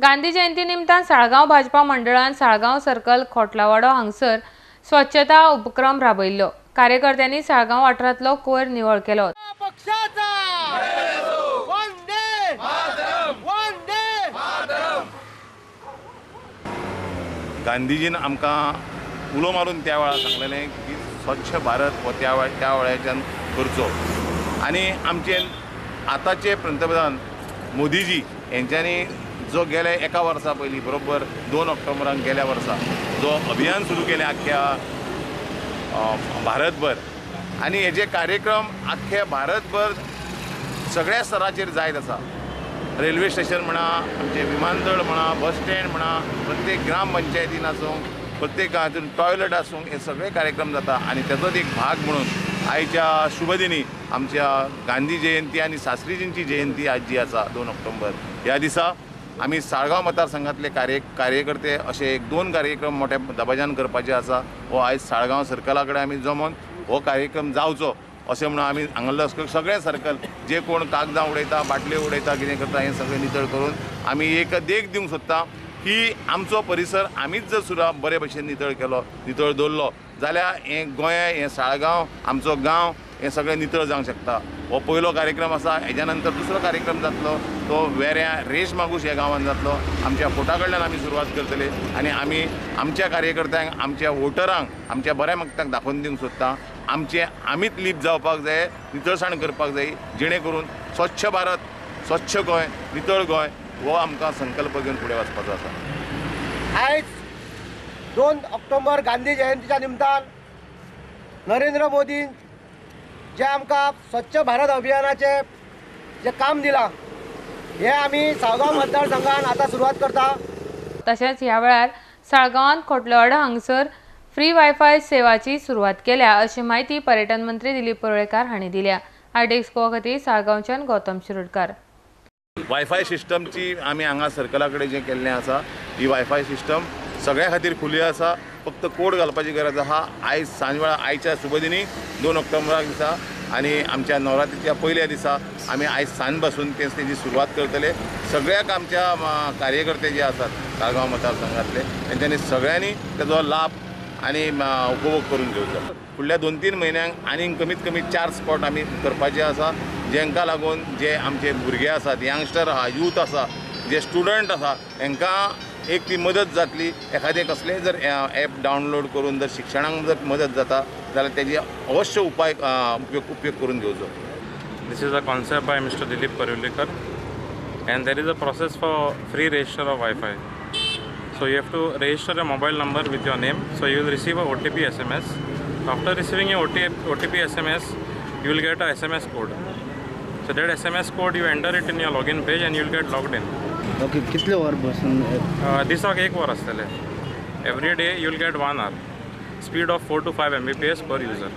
गांधी जयंती निमतान साळगांव भाजपा मंडळान साळगांव सर्कल खोटलावाडो हांगसर स्वच्छता उपक्रम राबयल्लो। कार्यकर्त्यांनी साळगांव वाठारांतलो कोयर निवळ केलो। गांधीजीन आमकां उलो मारून त्या वेळार सांगलेलें की स्वच्छ भारत हो त्या वेळाच्यान करचो। आनी आमचे आतांचे पंतप्रधान मोदीजी यांच्यानी जो गेल्या एका वर्सा पयलीं बरोबर 2 ऑक्टोबराक गेल्या वर्सा जो अभियान सुरू केलें आख्ख्या भारतभर, आनी हेजे कार्यक्रम आख्ख्या भारतभर सगळ्या स्तराचेर जायत आसा। रेल्वे स्टेशन म्हणा, आमचे विमानतळ म्हणा, बस स्टँड म्हणा, प्रत्येक ग्रामपंचायतीन आसूं, प्रत्येक गांवांतून टॉयलेट आसूं, हे सगळे कार्यक्रम जाता। आनी ताचोच एक भाग म्हणून आयच्या शुभदिनी आमच्या गांधी जयंती आनी शास्त्रीजींची जयंती आज जी आसा 2 ऑक्टोबर ह्या दिसा आमी साळगांव मतदारसंघातले कार्यकर्ते असे 1-2 कार्यक्रम मोठ्या दबाज्यान करपाचे आसा। हो आयज साळगांव सर्कला कडेन आमी जमोन हो कार्यक्रम जावचो अशें म्हणून आमी हांगासर सगळे सर्कल जे कोण कागदां उडयता, बाटल्यो उडयता, कितें करता हें सगळें नितळ करून आमी एक देख दिवंक सोदता की आमचो परिसर आमीच जर सुद्दां बरे भशेन नितळ केलो, नितळ दवरलो जाल्यार हें गोंय, हें साळगांव, आमचो गांव हें सगळें नितळ जावंक शकता। हो पयलो कार्यक्रम आसा। हेज्या नंतर दुसरो कार्यक्रम जातलो तो वेऱ्यां रेश मागूश ह्या गांवांत जातलो। आमच्या फोटा कडल्यान आमी सुरवात करतले आनी आमी आमच्या कार्यकर्त्यांक, आमच्या वोटरांक, आमच्या बऱ्या मगताक दाखोवन दिवंक सोदता आमचे आमीच लीप जावपाक जाय, नितळसाण करपाक जाय, जेणे करून स्वच्छ भारत, स्वच्छ गोंय, नितळ गोंय हो आमकां संकल्प घेवन फुडें वचपाचो आसा। आयज 2 ऑक्टोबर गांधी जयंतीच्या निमतान नरेंद्र मोदी जे आमकां स्वच्छ भारत अभियानाचे जे काम दिलां हे आमी साळगांव मतदारसंघान आता सुरवात करता। तशेंच ह्या वेळार साळगांवांत खोटलावाडो हांगसर फ्री वायफाय सेवाची सुरवात केल्या अशी माहिती पर्यटन मंत्री दिलीप परुळेकार हांणी दिल्या। आरटीएक्स गोवा खातीर साळगांवच्यान गौतम शिरोडकार। वायफाय सिस्टमची आमी हांगा सर्कला कडेन जें केल्लें आसा ही वायफाय सिस्टम सगळ्या खातीर खुली आसा। फक्त कोड घालपाची गरज आहा। आयज सांज वेळा आयच्या शुभदिनी 2 ऑक्टोबराक दिसा आनी आमच्या नवरात्रीच्या पयल्या दिसा आमी आयज सांज पासून तेजी सुरवात करतले। सगळ्याक आमच्या कार्यकर्ते जे आसात साळगांव मतदारसंघातले तेंच्यांनी सगळ्यांनी तेजो लाभ आनी उपभोग करून घेवचो। फुडल्या 2-3 म्हयन्यांक आनीक कमीत कमी 4 स्पॉट आमी करपाचे आसा, जेंका लागून जे आमचे भुरगे आसात, यंगस्टर आहा, यूथ आसा, जे स्टुडंट आसा तांकां एक ती मदत जातली। एखादें कसलेंय जर ॲप डावनलोड करून जर शिक्षणाक जर मदत जाता जाल्यार तेजी अवश्य उपयोग करून घेवचो। This is a concept by Mr. Dilip Parulekar, and there is a process for free register of Wi-Fi. So you have to register a mobile number with your name. So you will receive a OTP SMS. After receiving a OTP SMS, you will get a SMS code. So that SMS code you enter it in your login page and you will get logged in. Okay, कितले वर बसून दिसाक 1 वर आसतले. Every day you will get 1 hour. Speed of 4 to 5 Mbps per user.